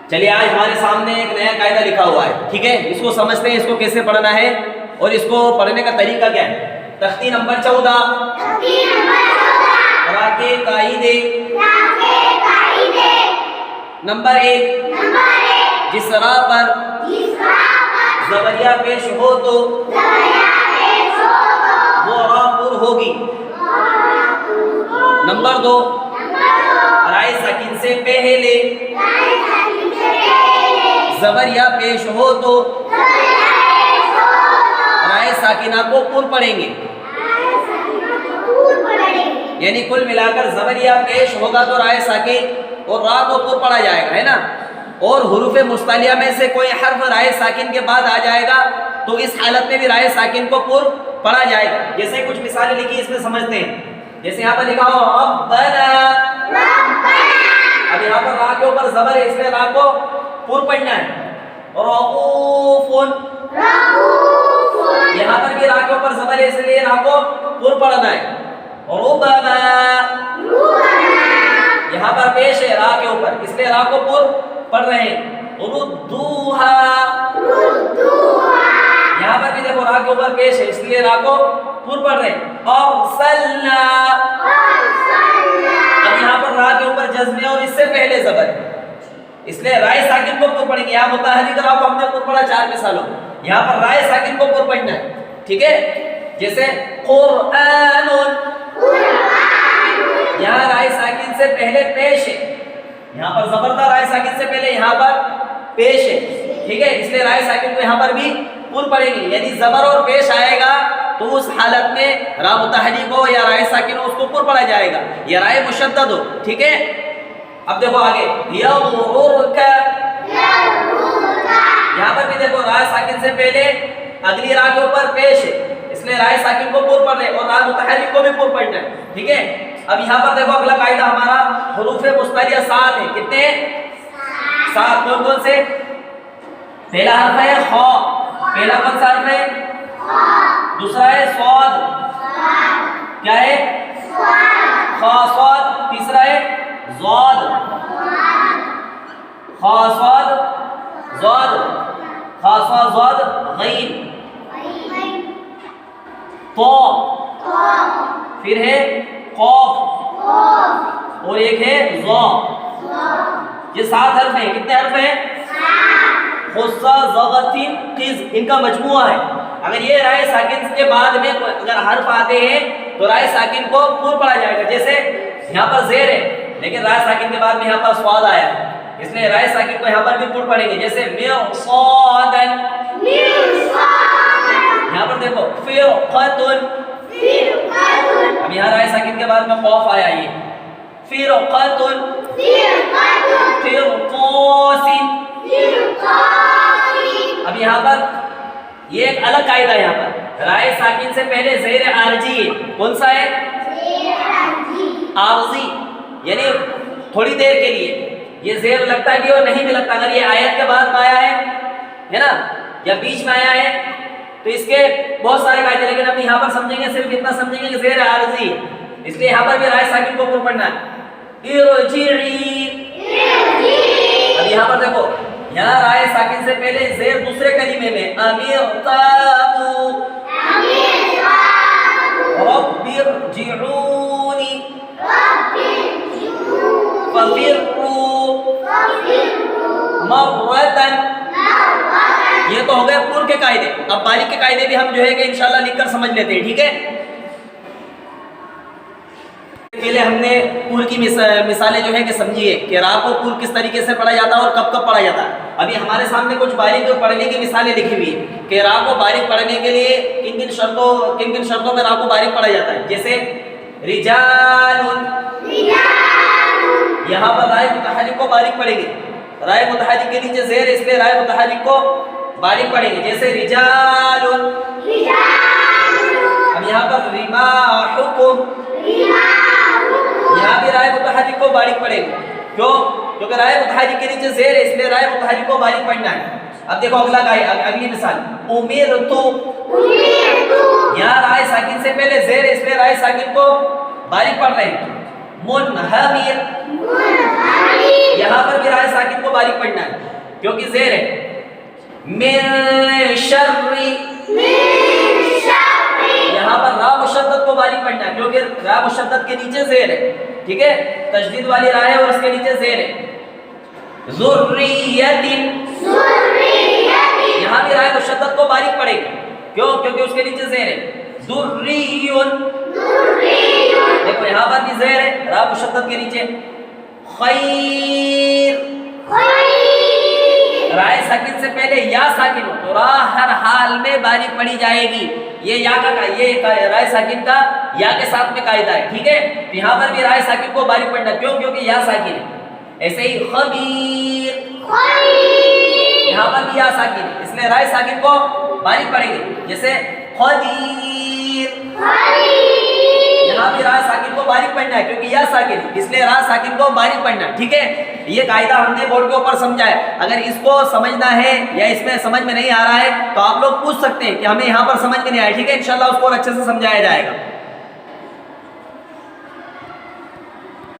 چلیے آج ہمارے سامنے ایک نیا قاعدہ لکھا ہوا ہے، ٹھیک ہے، اس کو سمجھتے ہیں اس کو کیسے پڑھنا ہے اور اس کو پڑھنے کا طریقہ کیا ہے۔ تختی نمبر 14 را کے قاعدے نمبر 1 جس را پر زبریہ پیش ہو تو وہ را پر ہوگی۔ نمبر 2 رائے ساکن سے پہلے زبریہ پیش ہو تو رائے ساکنہ کو پر پڑھیں گے، یعنی کل ملا کر زبریہ پیش ہوگا تو رائے ساکن اور را کو پر پڑھا جائے گا، ہے نا۔ اور حروف مستعلیہ میں سے کوئی حرف رائے ساکن کے بعد آ جائے گا تو اس حالت میں بھی رائے ساکن کو پر پڑھا جائے گا۔ جیسے کچھ مثالیں لکھی اس میں سمجھتے ہیں، جیسے یہاں پر لکھا ہو ربنا، اب یہاں پر را کے اوپر زبر ہے، اس میں را کو پر پڑھنا ہے۔ رؤوف، یہاں پر بھی را کے اوپر زبر ہے، اس لیے را کو پر پڑھنا ہے۔ ربما، یہاں پر پیش ہے را کے اوپر، اس لیے را کو پر پڑھ رہے ہیں۔ ردوہا، یہاں پر بھی دیکھو را کے اوپر پیش ہے، اس لیے را کو پر پڑھ رہے ہیں۔ ارسلنا، اب یہاں پر را کے اوپر جزم ہے اور اس سے پہلے زبر ہے، اس لیے رائے ساکن کو پر پڑھیں گے۔ یہاں متحرک را کو ہم نے پر پڑھا 4 مثالوں، یہاں پر رائے ساکن کو پر پڑھنا ہے، ٹھیک ہے۔ جیسے قرآن، یہاں رائے ساکن سے پہلے پیش ہے، یہاں پر زبر تھا، رائے ساکن سے پہلے یہاں پر پیش ہے، ٹھیک ہے، اس لیے رائے ساکن کو یہاں پر بھی پر پڑھیں گے، یعنی زبر اور پیش آئے گا تو اس حالت میں را متحرک ہو یا رائے ساکن ہو اس کو پر پڑھا جائے گا، یا رائے مشدد ہو، ٹھیک ہے۔ اب دیکھو آگے یغررک، یہاں پر بھی دیکھو رائے ساکن سے پہلے اگلی را کے اوپر پیش ہے، اس لیے رائے ساکن کو پر پڑھ رہے اور را متحرک کو بھی پر پڑھنا ہے، ٹھیک ہے۔ اب یہاں پر دیکھو اگلا قاعدہ ہمارا حروف مستعلیہ 7 ہے، کتنے ہیں؟ 7۔ کون کون سے؟ پہلا حرف ہے خا، پہلا کون سا حرف ہے؟ دوسرا ہے صاد، کیا ہے؟ خا صاد، تیسرا ہے ضاد، خا صاد ضاد، خا صاد ضاد غین، تو پھر ہے قاف اور ایک ہے ضا، یہ 7 حرف ہیں، کتنے حرف ہیں؟ خصا ضغطین قز، ان کا مجموعہ ہے۔ اگر یہ رائے ساکن کے بعد میں اگر حرف آتے ہیں تو رائے ساکن کو پر پڑھا جائے گا، جیسے یہاں پر زیر ہے لیکن رائے ساکن کے بعد میں یہاں پر صاد آیا ہے، اس لیے رائے ساکن کو یہاں پر بھی پر پڑھیں گے، جیسے مرصادن، یہاں پر دیکھو فرقتن، اب یہاں رائے ساکن کے بعد میں قاف آیا، یہ فرقتن، فرقاسن، اب یہاں پر یہ ایک الگ قاعدہ ہے، یہاں پر رائے ساکن سے پہلے زیر عارضی ہے، کون سا ہے؟ عارضی، یعنی تھوڑی دیر کے لیے یہ زیر لگتا بھی اور نہیں بھی لگتا، اگر یہ آیت کے بعد میں آیا ہے نا، یا بیچ میں آیا ہے تو اس کے بہت سارے قاعدے، لیکن اب یہاں پر سمجھیں گے صرف اتنا سمجھیں گے کہ زیر عارضی ہے، اس لیے یہاں پر بھی رائے ساکن کو پر پڑھنا ہے۔ ارجعی، اب یہاں پر دیکھو یہاں رائے ساکن سے پہلے زیر دوسرے کلمے میں امیرتابو، رب ارجعونی، ففروا مرتن، یہ تو ہو گئے پر کے قاعدے۔ اب باریک کے قاعدے بھی ہم جو ہے کہ انشاءاللہ لکھ کر سمجھ لیتے ہیں، ٹھیک ہے۔ پہلے ہم نے پر کی مثالیں جو ہے کہ سمجھیے کہ را کو پر کس طریقے سے پڑھا جاتا ہے اور کب کب پڑھا جاتا ہے۔ ابھی ہمارے سامنے کچھ باریک پڑھنے کی مثالیں لکھی ہوئی ہیں کہ را کو باریک پڑھنے کے لیے کن کن شرطوں میں را کو باریک پڑھا جاتا ہے، جیسے رجال، یہاں پر رائے متحرک کو باریک پڑھیں گے، رائے متحرک کے نیچے زیر اس لیے رائے متحرک کو باریک پڑھیں گے، جیسے رجال۔ اب یہاں پر رماحکم، یہاں بھی رائے متحرک کو باریک پڑھیں گے، کیوں؟ کیونکہ رائے متحرک کے نیچے زیر ہے اس لیے رائے متحرک کو باریک پڑھنا ہے۔ اب دیکھو اگلی مثال، امیرتو، یہاں رائے ساکن سے پہلے زیر اس لیے رائے ساکن کو باریک پڑھ رہے ہیں۔ منہمر، یہاں پر بھی رائے ساکن کو باریک پڑھنا ہے کیونکہ زیر ہے. من شر، یہاں پر را مشدد کو باریک پڑھنا ہے کیونکہ را مشدد کے نیچے زیر ہے. ٹھیک ہے، تشدید والی را ہے اور اس کے نیچے زیر ہے. ذریۃ، یہاں بھی رائے مشدد کو باریک پڑھے گی کیوں؟ کیونکہ اس کے نیچے زیر ہے. ذریٌ، دیکھو یہاں پر بھی زیر ہے را مشدد کے نیچے. خیر، رائے ساکن سے پہلے یا ساکن ہو تو را ہر حال میں باریک پڑھی جائے گی. یہ یا کا یہ رائے ساکن کا یا کے ساتھ میں قاعدہ ہے. ٹھیک ہے، یہاں پر بھی رائے ساکن کو باریک پڑھنا کیوں؟ کیونکہ یا ساکن ہے. ایسے ہی خبیر، یہاں پر بھی یا ساکن ہے اس لیے رائے ساکن کو باریک پڑھیں گے. جیسے قدیر، یہاں بھی را ساکن کو باریک پڑھنا ہے کیونکہ یا ساکن ہے اس لیے را ساکن کو باریک پڑھنا ہے. ٹھیک ہے، یہ قاعدہ ہم نے بورڈ کے اوپر سمجھا ہے. اگر اس کو سمجھنا ہے یا اس میں سمجھ میں نہیں آ رہا ہے تو آپ لوگ پوچھ سکتے ہیں کہ ہمیں یہاں پر سمجھ میں نہیں آیا. ٹھیک ہے، انشاءاللہ اس کو اور اچھے سے سمجھایا جائے گا.